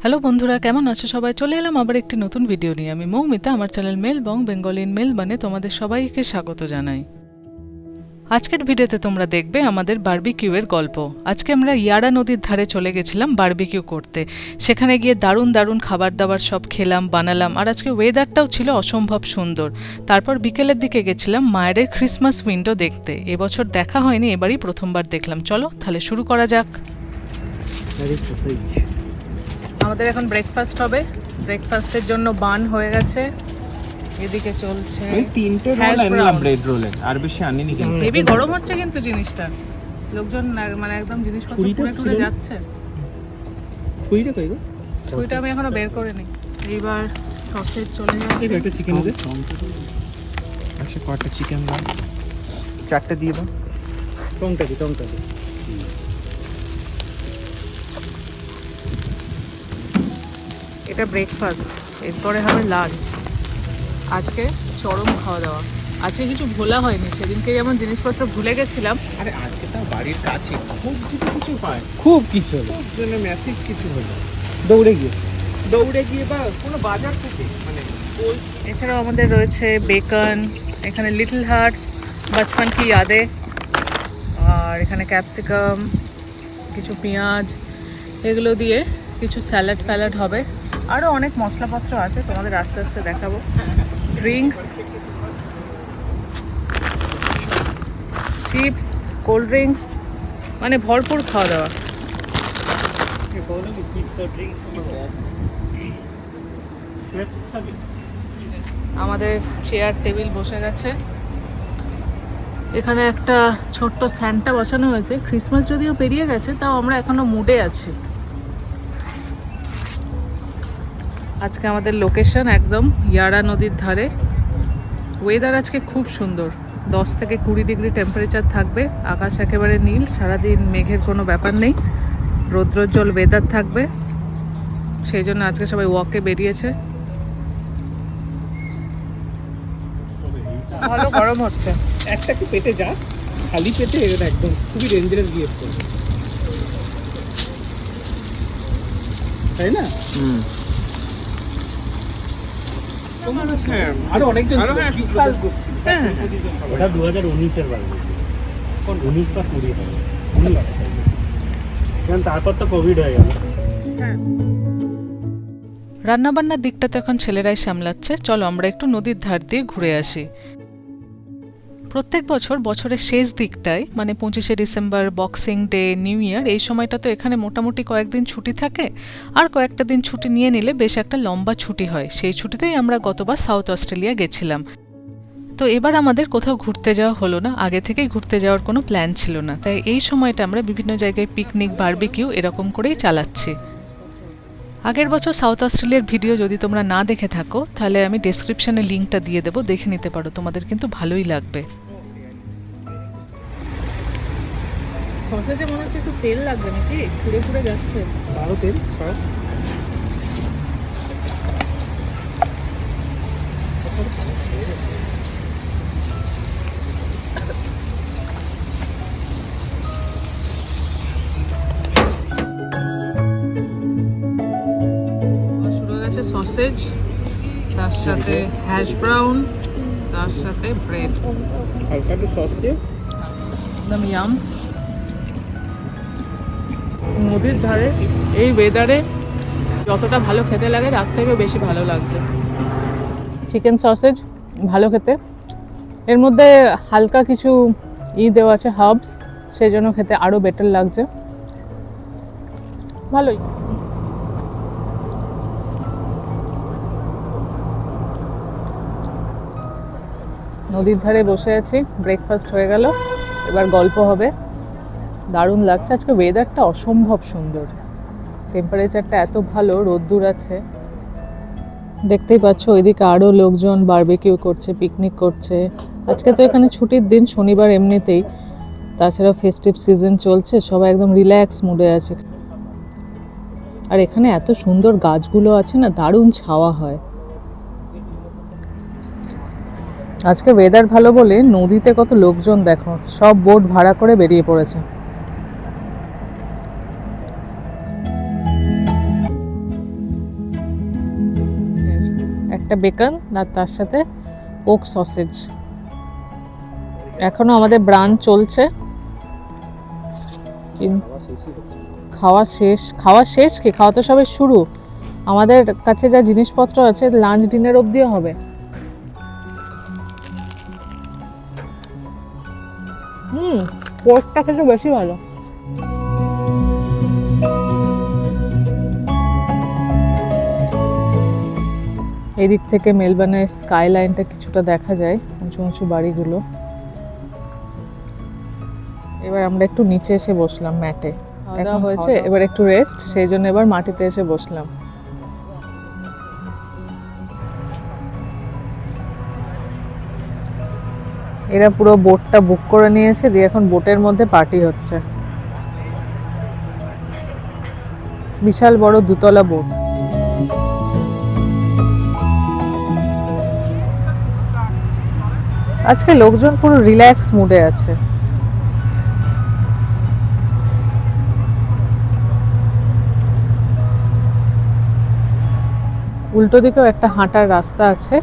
Hello বন্ধুরা, কেমন আছো সবাই? চলে এলাম আবার একটি নতুন ভিডিও নিয়ে। আমি মৌমিতা, আমার চ্যানেল মেলবং বেঙ্গলি ইন মেলবানে তোমাদের সবাইকে স্বাগত জানাই। আজকের ভিডিওতে তোমরা দেখবে আমাদের বারবিকিউয়ের গল্প। আজকে আমরা ইয়ারা নদীর ধারে চলে গেছিলাম বারবিকিউ করতে। সেখানে গিয়ে দারুণ দারুণ খাবার দাবার সব খেলাম, বানালাম, আর আজকে ওয়েদারটাও ছিল অসম্ভব সুন্দর। তারপর বিকেলের দিকে গেছিলাম মায়ের ক্রিসমাস উইন্ডো দেখতে। এবছর দেখা হয়নি, এবারই প্রথমবার দেখলাম। চলো তাহলে শুরু করা যাক। আমাদের এখন ব্রেকফাস্ট হবে। ব্রেকফাস্টের জন্য বান হয়ে গেছে, এদিকে চলছে তিনটে রোল আনলাম, ব্রেড রোলের, আর বেশি আনিনি। কিন্তু হেভি গরম হচ্ছে কিন্তু জিনিসটা, লোকজন মানে একদম জিনিসপত্র পুড়ে টুড়ে যাচ্ছে। ছুরিটা কই গো? ছুরিটা আমি এখনো বের করিনি। এইবার সসেজ চলে যাচ্ছে। একটা চিকেন দে। আচ্ছা, কয়টা চিকেন দাও? চারটে দিয়ে দাও। টংটা দি। এটা ব্রেকফাস্ট, এরপরে হবে লাঞ্চ। আজকে চরম খাওয়া দাওয়া। আজকে কিছু ভোলা হয়নি, সেদিনকে যেমন জিনিসপত্র ভুলে গেছিলাম। আরে আজকে তো বাড়ির কাছে খুব কিছু পায়, খুব কিছু হলো, জন্য ম্যাসিভ কিছু হলো। দৌড়ে গিয়ে বা কোনো বাজার থেকে মানে। এছাড়াও আমাদের রয়েছে বেকন, এখানে লিটল হার্টস, বাচপন কি ইয়াদে, আর এখানে ক্যাপসিকাম, কিছু পেঁয়াজ, এগুলো দিয়ে কিছু স্যালাড ফ্যালাড হবে। আরও অনেক মশলাপত্র আছে, তোমাদের আস্তে আস্তে দেখাবো। ড্রিঙ্কস, চিপস, কোল্ড ড্রিঙ্কস, মানে ভরপুর খাওয়া দাওয়া। আমাদের চেয়ার টেবিল বসে গেছে। এখানে একটা ছোট্ট স্যান্টা বসানো হয়েছে। ক্রিসমাস যদিও পেরিয়ে গেছে, তাও আমরা এখনো মুডে আছি। আজকে আমাদের লোকেশন একদম ইয়ারা নদীর ধারে। ওয়েদার আজকে খুব সুন্দর, 10 থেকে 20 ডিগ্রি টেম্পারেচার থাকবে। আকাশ একেবারে নীল, সারাদিন মেঘের কোনো ব্যাপার নেই, রৌদ্রোজ্জ্বল ওয়েদার থাকবে। সেই জন্য আজকে সবাই ওয়াকে বেরিয়েছে। ভালো গরম হচ্ছে। একটা কি পেটে যা, খালি পেটে এটা একদম খুবই ডেঞ্জারাস গিয়ে পড়বে, তাই না? আরো অনেকজন ছিল, বিশাল গ্রুপ ছিল। ওটা 2019-এর বার, 19 বা 20 হবে, কারণ তারপর তো কোভিড হয়ে গেল। রান্নাবান্নার দিকটা তো এখন ছেলেরাই সামলাচ্ছে। চলো আমরা একটু নদীর ধার দিয়ে ঘুরে আসি। প্রত্যেক বছর বছরের শেষ দিকটায়, মানে 25শে December, boxing day, new year, এই সময়টা তো এখানে মোটামুটি কয়েকদিন ছুটি থাকে। আর কয়েকটা দিন ছুটি নিয়ে নিলে বেশ একটা লম্বা ছুটি হয়। সেই ছুটিতেই আমরা গতবার সাউথ অস্ট্রেলিয়া গেছিলাম। তো এবার আমাদের কোথাও ঘুরতে যাওয়া হলো না, আগে থেকেই ঘুরতে যাওয়ার কোনো প্ল্যান ছিল না। তাই এই সময়টা আমরা বিভিন্ন জায়গায় পিকনিক, বারবিকিউ এরকম করেই চালাচ্ছি। আগের বছর সাউথ অস্ট্রেলিয়ার ভিডিও যদি তোমরা না দেখে থাকো, তাহলে আমি ডেসক্রিপশনে লিঙ্কটা দিয়ে দেবো, দেখে নিতে পারো, তোমাদের কিন্তু ভালোই লাগবে। সসেজে মনে হচ্ছে একটু তেল লাগবে নাকি, পুড়ে পুড়ে যাচ্ছে। আরো তেল সব শুরু হয়ে গেছে সসেজ, তার সাথে হ্যাশ ব্রাউন, তার সাথে ব্রেড। হালকা একটু সস দিয়ে। একদম ইয়াম। নদীর ধারে এই ওয়েদারে যতটা ভালো খেতে লাগে তার থেকে বেশি ভালো লাগছে। চিকেন সসেজ ভালো খেতে, এর মধ্যে হালকা কিছু দেওয়া আছে, হার্বস, সেই জন্য খেতে আরও বেটার লাগছে। ভালোই। নদীর ধারে বসে আছি, ব্রেকফাস্ট হয়ে গেল, এবার গল্প হবে। দারুণ লাগছে, আজকে ওয়েদারটা অসম্ভব সুন্দর, টেম্পারেচারটা এত ভালো, রোদ্দুর আছে। দেখতেই পাচ্ছ ওইদিকে আরও লোকজন বারবিকিউ করছে, পিকনিক করছে। আজকে তো এখানে ছুটির দিন, শনিবার এমনিতেই, তাছাড়া ফেস্টিভ সিজন চলছে, সবাই একদম রিল্যাক্স মুডে আছে। আর এখানে এত সুন্দর গাছগুলো আছে না, দারুণ ছাওয়া হয়। আজকে ওয়েদার ভালো বলে নদীতে কত লোকজন দেখো, সব বোট ভাড়া করে বেরিয়ে পড়েছে। একটা বেকন আর তার সাথে ওক সসেজ। এখনো আমাদের ব্রাঞ্চ চলছে, খাওয়া শেষ কি, খাওয়া তো সবে শুরু। আমাদের কাছে যা জিনিসপত্র আছে লাঞ্চ ডিনার অবধিও হবে। পোর্কটা খেতে বেশি ভালো। এই দিক থেকে মেলবোর্নের স্কাই লাইনটা কিছুটা দেখা যায়, উঁচু উঁচু বাড়িগুলো। এবার আমরা একটু নিচে এসে বসলাম ম্যাটে, খাওয়া দাওয়া হয়েছে, এবার একটু রেস্ট, সেই জন্য এবার মাটিতে এসে বসলাম। এরা পুরো বোটটা বুক করে নিয়েছে, দিয়ে এখন বোটের মধ্যে পার্টি হচ্ছে। বিশাল বড় দুতলা বোট। আজকে লোকজন পুরো রিল্যাক্স মুডে আছে। উল্টো দিকেও একটা হাঁটার রাস্তা আছে,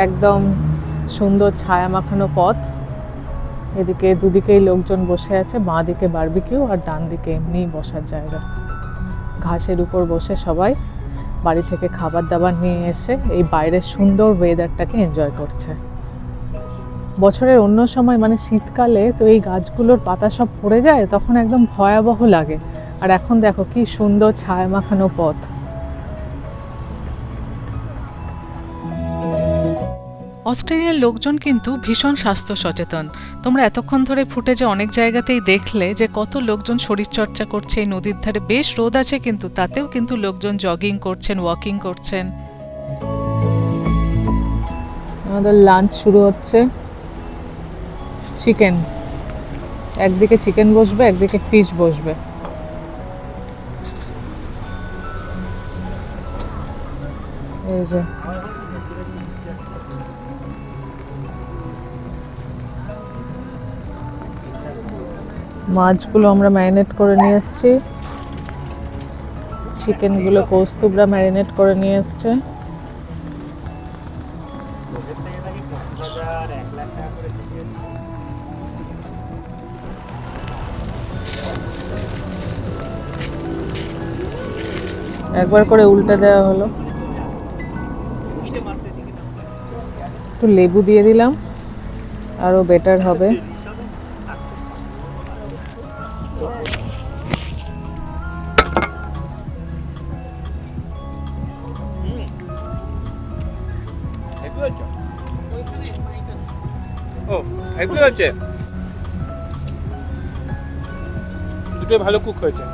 একদম সুন্দর ছায়া মাখানো পথ। এদিকে দুদিকেই লোকজন বসে আছে, বাঁ দিকে বারবিকিউ আর ডান দিকে এমনি বসার জায়গা। ঘাসের উপর বসে সবাই বাড়ি থেকে খাবার দাবার নিয়ে এসে এই বাইরের সুন্দর ওয়েদারটাকে এনজয় করছে। বছরের অন্য সময় মানে শীতকালে তো এই গাছগুলোর পাতা সব পড়ে যায়, তখন একদম ভয়াবহ লাগে। আর এখন দেখো কি সুন্দর ছায়া মাখানো পথ। অস্ট্রেলিয়ার লোকজন কিন্তু ভীষণ স্বাস্থ্য সচেতন। তোমরা এতক্ষণ ধরে ফুটেজে অনেক জায়গাতেই দেখলে যে কত লোকজন শরীরচর্চা করছে। এই নদীর ধারে বেশ রোদ আছে, কিন্তু তাতেও কিন্তু লোকজন জগিং করছেন, ওয়াকিং করছেন। আমাদের লাঞ্চ শুরু হচ্ছে। চিকেন, একদিকে চিকেন বসবে, একদিকে ফিশ বসবে। এই যে মাছগুলো আমরা ম্যারিনেট করে নিয়ে এসেছি, চিকেনগুলো কৌস্তুভরা ম্যারিনেট করে নিয়ে এসছে। একবার করে উল্টে দেওয়া হলো, একটু লেবু দিয়ে দিলাম, আরো বেটার হবে। দুটোই ভালো কুক হয়েছে,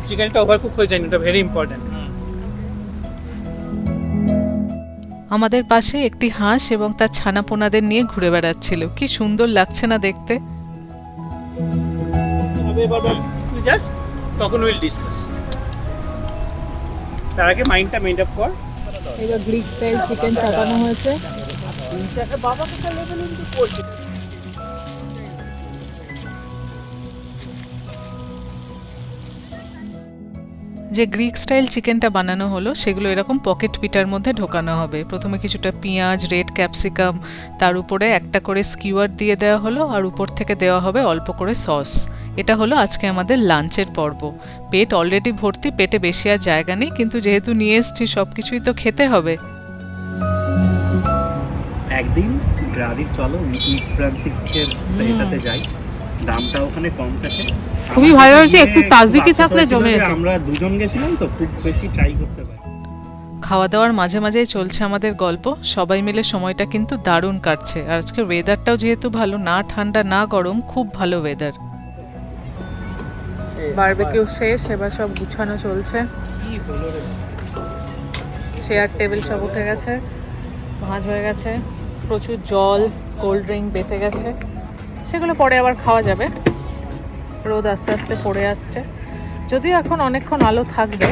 চিকেনটা ওভার কুক হয়ে যায়নি, এটা ভেরি ইম্পর্টেন্ট। আমাদের পাশে একটি হাঁস এবং তার ছানাপোনাদের নিয়ে ঘুরে বেড়াচ্ছিল। কি সুন্দর লাগছে না দেখতে। তখন উইল ডিসকাস, তার আগে মাইন্ডটা মেড আপ কর। এবার গ্রিক স্টাইল চিকেন চাপানো হয়েছে। যে গ্রিক স্টাইল চিকেনটা বানানো হলো সেগুলো এরকম পকেট পিটার মধ্যে ঢোকানো হবে। প্রথমে কিছুটা পেঁয়াজ, রেড ক্যাপসিকাম, তার উপরে একটা করে স্কিওয়ার দিয়ে দেওয়া হলো, আর উপর থেকে দেওয়া হবে অল্প করে সস। এটা হলো আজকে আমাদের লাঞ্চের পর্ব। পেট অলরেডি ভর্তি, পেটে বেশি আর জায়গা নেই, কিন্তু যেহেতু নিয়ে এসছি সব কিছুই তো খেতে হবে। একদিন ব্রাজিল চলো, ইস্ট ব্রান্সিকের এটাতে যাই, দামটা ওখানে কম থাকে। খুবই ভালো হয়েছে, একটু তাজিকি থাকলে জমে যেত। আমরা দুজন গেছিলাম তো, খুব বেশি ট্রাই করতে পারি। খাওয়া দাওয়ার মাঝে মাঝেই চলছে আমাদের গল্প। সবাই মিলে সময়টা কিন্তু দারুণ কাটছে। আর আজকে ওয়েদারটাও যেহেতু ভালো, না ঠান্ডা না গরম, খুব ভালো ওয়েদার। বারবিকিউ শেষ, এবার সব গুছানো চলছে। চেয়ার টেবিল সব উঠে গেছে, ভাঁজ হয়ে গেছে, প্রচুর জল, কোল্ড ড্রিঙ্ক বেঁচে গেছে। সেগুলো পরে আবার খাওয়া যাবে। রোদ আস্তে আস্তে পড়ে আসছে, যদিও এখন অনেকক্ষণ আলো থাকবে।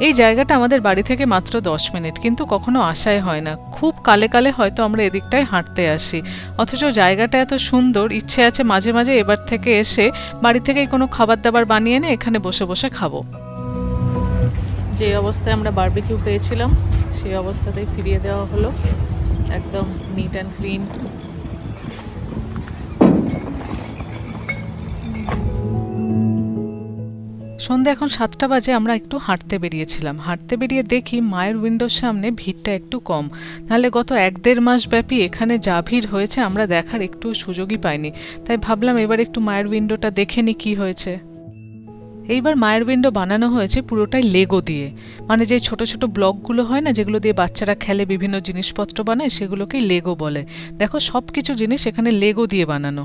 এই জায়গাটা আমাদের বাড়ি থেকে মাত্র 10 মিনিট, কিন্তু কখনো আশাই হয় না। খুব কালে কালে হয়তো আমরা এদিকটায় হাঁটতে আসি, অথচ জায়গাটা এত সুন্দর। ইচ্ছে আছে মাঝে মাঝে এবার থেকে এসে বাড়ি থেকেই কোনো খাবার দাবার বানিয়ে এনে এখানে বসে বসে খাবো। যে অবস্থায় আমরা বারবিকিউ পেয়েছিলাম সেই অবস্থাতেই ফিরিয়ে দেওয়া হলো, একদম নিট অ্যান্ড ক্লিন। সন্ধ্যা এখন 7টা বাজে, আমরা একটু হাঁটতে বেরিয়েছিলাম। হাঁটতে বেরিয়ে দেখি মায়ের উইন্ডোর সামনে ভিড়টা একটু কম, নাহলে গত 1-1.5 মাস ব্যাপী এখানে যা ভিড় হয়েছে আমরা দেখার একটু সুযোগই পাইনি। তাই ভাবলাম এবার একটু মায়ের উইন্ডোটা দেখে নি কী হয়েছে। এইবার মায়ের উইন্ডো বানানো হয়েছে পুরোটাই লেগো দিয়ে, মানে যে ছোট ছোট ব্লকগুলো হয় না যেগুলো দিয়ে বাচ্চারা খেলে বিভিন্ন জিনিসপত্র বানায়, সেগুলোকেই লেগো বলে। দেখো সব কিছু জিনিস এখানে লেগো দিয়ে বানানো।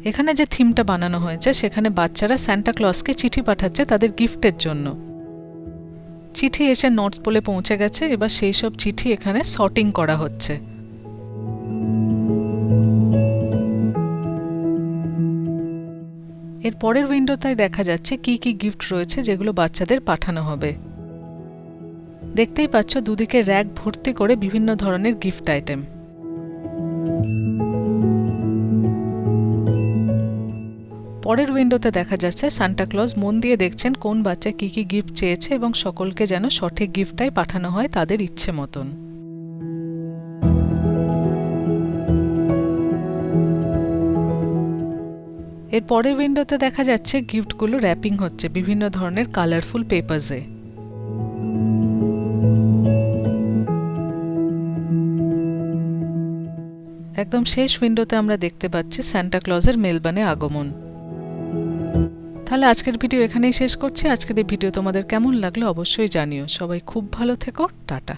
এখানে যে থিমটা বানানো হয়েছে সেখানে বাচ্চারা সান্টা ক্লজকে চিঠি পাঠাচ্ছে তাদের গিফটের জন্য। চিঠি এসে নর্থ পোলে পৌঁছে গেছে, এবার সেই সব চিঠি এখানে সর্টিং করা হচ্ছে। এর পরের উইন্ডোটায় দেখা যাচ্ছে কি কি গিফট রয়েছে যেগুলো বাচ্চাদের পাঠানো হবে। দেখতেই পাচ্ছ দুদিকে র্যাক ভর্তি করে বিভিন্ন ধরনের গিফট আইটেম। পরের উইন্ডোতে দেখা যাচ্ছে সান্টা ক্লজ মন দিয়ে দেখছেন কোন বাচ্চা কি কি গিফট চেয়েছে এবং সকলকে যেন সঠিক গিফটটাই পাঠানো হয় তাদের ইচ্ছে মতন। এর পরের উইন্ডোতে দেখা যাচ্ছে গিফটগুলো র্যাপিং হচ্ছে বিভিন্ন ধরনের কালারফুল পেপারসে। একদম শেষ উইন্ডোতে আমরা দেখতে পাচ্ছি সান্টা ক্লজের মেলবার্নে আগমন। তাহলে আজকের ভিডিও এখানেই শেষ করছি। আজকের এই ভিডিও তোমাদের কেমন লাগলো অবশ্যই জানিও। সবাই খুব ভালো থেকো, টাটা।